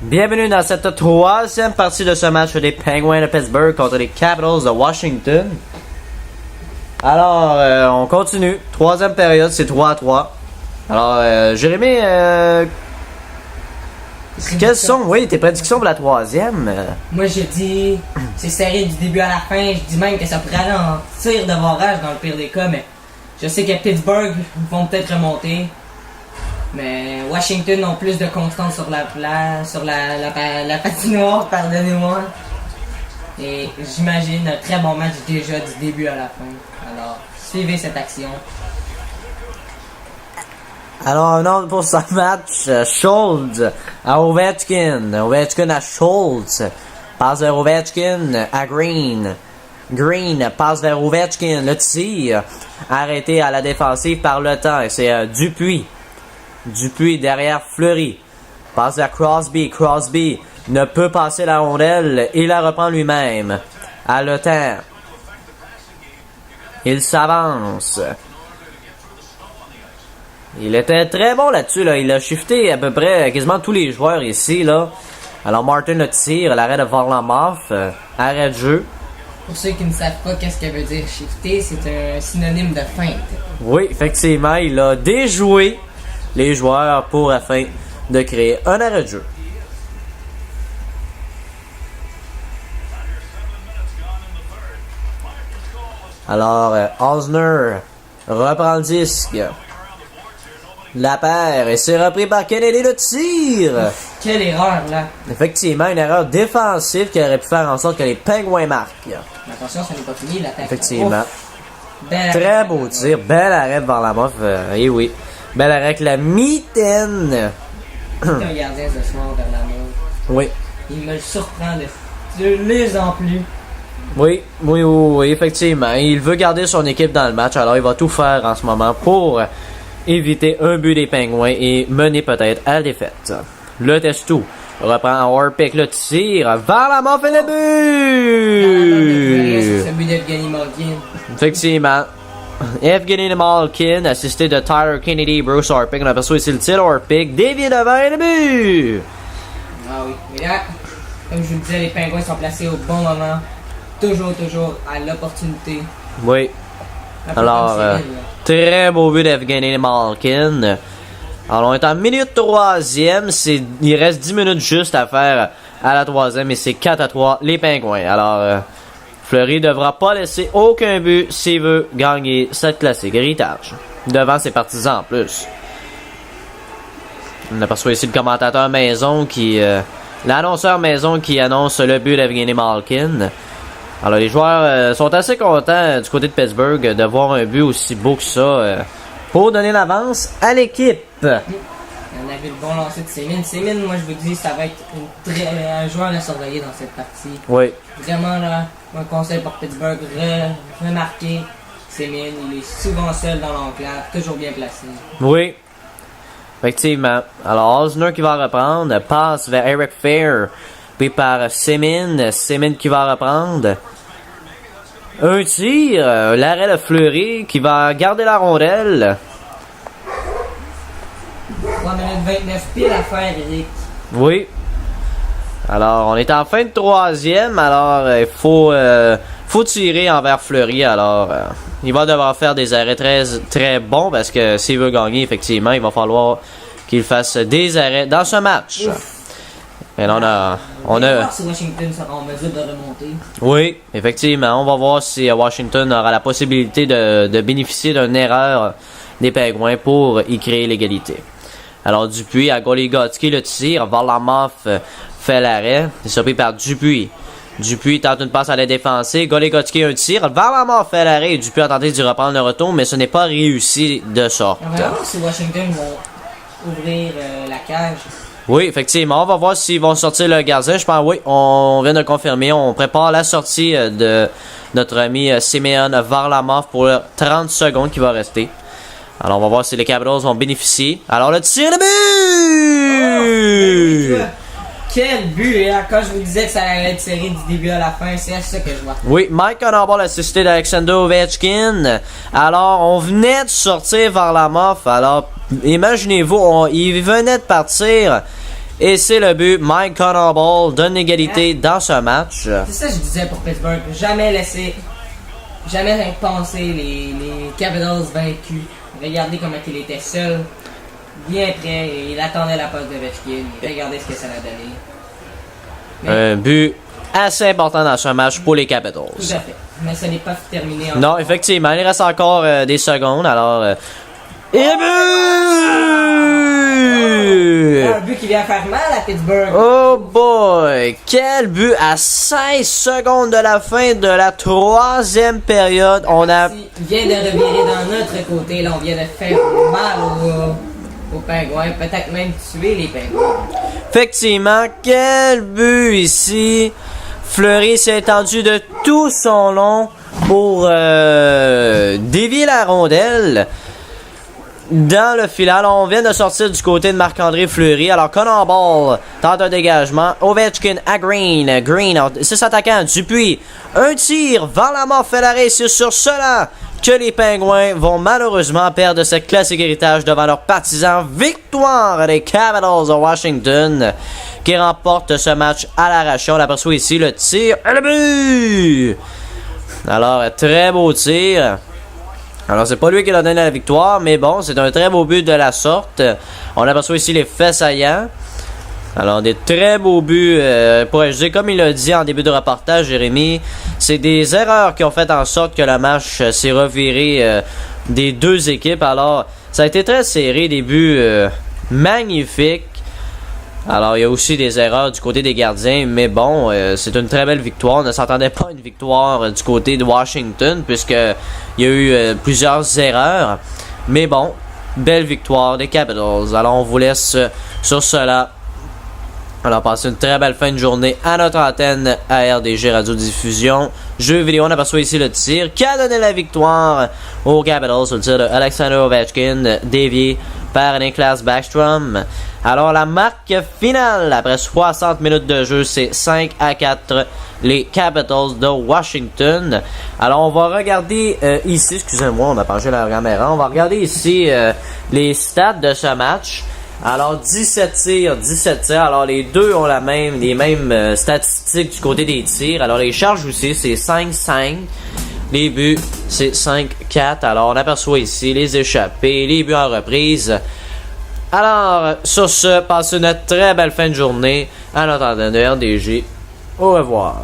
Bienvenue dans cette troisième partie de ce match des Penguins de Pittsburgh contre les Capitals de Washington. Alors, on continue. Troisième période, c'est 3-3. Alors, Jérémy, quelles sont, tes prédictions pour la troisième? Moi, je dis, c'est serré du début à la fin. Je dis même que ça pourrait aller en tir de barrage dans le pire des cas, mais je sais que Pittsburgh vont peut-être remonter. Mais Washington ont plus de constance sur la patinoire, pardonnez-moi. Et j'imagine un très bon match déjà du début à la fin. Alors, suivez cette action. Alors, un ordre pour ce match, Schultz à Ovechkin. Ovechkin à Schultz. Passe vers Ovechkin à Green. Green passe vers Ovechkin. Le tir arrêté à la défensive par le temps. Et c'est Dupuis. Dupuis derrière Fleury. Passe vers Crosby. Crosby ne peut passer la rondelle. Il la reprend lui-même. À le temps. Il s'avance. Il était très bon là-dessus, là. Il a shifté à peu près quasiment tous les joueurs ici, là. Alors Martin le tire, l'arrêt de Varlamov, arrêt de jeu. Pour ceux qui ne savent pas qu'est-ce que veut dire shifter, c'est un synonyme de feinte. Oui, effectivement, il a déjoué les joueurs pour afin de créer un arrêt de jeu. Alors, Osner reprend le disque. La paire et c'est repris par Kennedy le tir. Quelle erreur là. Effectivement, une erreur défensive qui aurait pu faire en sorte que les Penguins marquent. Mais attention, ça n'est pas fini l'attaque. Effectivement. Très beau tir, bel arrêt devant la mof. Et oui, bel arrêt avec la mitaine. C'est un gardien ce soir vers la mort. Oui. Il me surprend de plus en plus. Oui, effectivement. Il veut garder son équipe dans le match, alors il va tout faire en ce moment pour éviter un but des Penguins et mener peut-être à la défaite. Le Testu reprend Orpik le tir vers la mort et le but! C'est le but d'Evgeny Malkin. Effectivement. Evgeny Malkin, assisté de Tyler Kennedy, Bruce Orpik. On aperçoit ici le tir Orpik, dévié devant et le but! Ah oui, mais là, comme je vous le disais, les Penguins sont placés au bon moment. Toujours à l'opportunité. Oui. Alors, très beau but d'Evgeny Malkin. Alors, on est en minute troisième. Il reste 10 minutes juste à faire à la troisième et c'est 4-3 les Penguins. Alors, Fleury devra pas laisser aucun but s'il veut gagner cette classique héritage. Devant ses partisans en plus. On aperçoit ici le commentateur maison l'annonceur maison qui annonce le but d'Evgeny Malkin. Alors les joueurs sont assez contents du côté de Pittsburgh de voir un but aussi beau que ça pour donner l'avance à l'équipe. On a vu le bon lancer de Semin. Semin, moi je vous dis, ça va être un joueur à surveiller dans cette partie. Oui. Vraiment là, un conseil pour Pittsburgh, remarquer Semin, il est souvent seul dans l'enclave, toujours bien placé. Oui. Effectivement. Alors Osner qui va reprendre, passe vers Eric Fair. Puis par Semin qui va reprendre. Un tir, l'arrêt de Fleury qui va garder la rondelle. 3 minutes 29 pile à faire, Eric. Oui. Alors, on est en fin de troisième, alors il faut tirer envers Fleury. Alors, il va devoir faire des arrêts très, très bons parce que s'il veut gagner, effectivement, il va falloir qu'il fasse des arrêts dans ce match. Ouf. Et là, On va voir si Washington sera en mesure de remonter. Oui, effectivement. On va voir si Washington aura la possibilité de bénéficier d'une erreur des Penguins pour y créer l'égalité. Alors, Dupuis à Goligotsky le tir. Varlamov fait l'arrêt. C'est surpris par Dupuis. Dupuis tente une passe à la défensive. Goligotsky un tir. Varlamov fait l'arrêt. Dupuis a tenté d'y reprendre le retour, mais ce n'est pas réussi de sorte. On va voir si Washington vont ouvrir la cage. Oui, effectivement. On va voir s'ils vont sortir le gardien. Je pense, oui, on vient de confirmer. On prépare la sortie de notre ami Semyon Varlamov pour les 30 secondes qui va rester. Alors, on va voir si les Capitals vont bénéficier. Alors, le tir de but! Oh, quel but! Hein? Quand je vous disais que ça allait être serré du début à la fin, c'est ça que je vois. Oui, Mike Connor assisté d'Alexander Ovechkin. Alors, on venait de sortir Varlamov. Alors, imaginez-vous, il venait de partir. Et c'est le but. Mike Cannonball donne l'égalité dans ce match. C'est ça que je disais pour Pittsburgh. Jamais penser les Capitals vaincus. Regardez comment il était seul, bien prêt, et il attendait la passe de Ovechkin. Regardez ce que ça a donné. Mais, Un but assez important dans ce match pour les Capitals. tout à fait. Mais ça n'est pas terminé encore. Non, effectivement, il reste encore des secondes, alors... Et but! Un but qui vient faire mal à Pittsburgh. Oh boy! Quel but à 16 secondes de la fin de la troisième période. On a... Il vient de revirer dans notre côté. Là, on vient de faire mal aux Pingouins. Peut-être même tuer les Pingouins. Effectivement, quel but ici! Fleury s'est étendu de tout son long pour dévier la rondelle dans le filet. Alors, on vient de sortir du côté de Marc-André Fleury. Alors, Cannonball tente un dégagement. Ovechkin à Green. Green, 6 attaquants. Dupuis, un tir vers la mort fait l'arrêt. C'est sur cela que les Pingouins vont malheureusement perdre ce classique héritage devant leurs partisans. Victoire des Capitals de Washington qui remporte ce match à l'arraché. On aperçoit ici le tir et le but. Alors, très beau tir. Alors, c'est pas lui qui a donné la victoire, mais bon, c'est un très beau but de la sorte. On aperçoit ici les faits saillants. Alors, des très beaux buts pour HG. Comme il a dit en début de reportage, Jérémy, c'est des erreurs qui ont fait en sorte que le match s'est reviré des deux équipes. Alors, ça a été très serré, des buts magnifiques. Alors, il y a aussi des erreurs du côté des gardiens, mais bon, c'est une très belle victoire. On ne s'attendait pas à une victoire du côté de Washington, puisqu'il y a eu plusieurs erreurs. Mais bon, belle victoire des Capitals. Alors, on vous laisse sur cela. Alors, passez une très belle fin de journée à notre antenne à RDG Radio-Diffusion. Jeux vidéo, on aperçoit ici le tir qui a donné la victoire aux Capitals. Le tir de Alexander Ovechkin, dévié par Niklas Backstrom. Alors, la marque finale, après 60 minutes de jeu, c'est 5-4, les Capitals de Washington. Alors, on va regarder ici, excusez-moi, on a penché la caméra. On va regarder ici les stats de ce match. Alors, 17 tirs. Alors, les deux ont les mêmes statistiques du côté des tirs. Alors, les charges aussi, c'est 5-5. Les buts, c'est 5-4. Alors, on aperçoit ici les échappés, les buts en reprise. Alors, sur ce, passez une très belle fin de journée à notre antenne de RDG. Au revoir.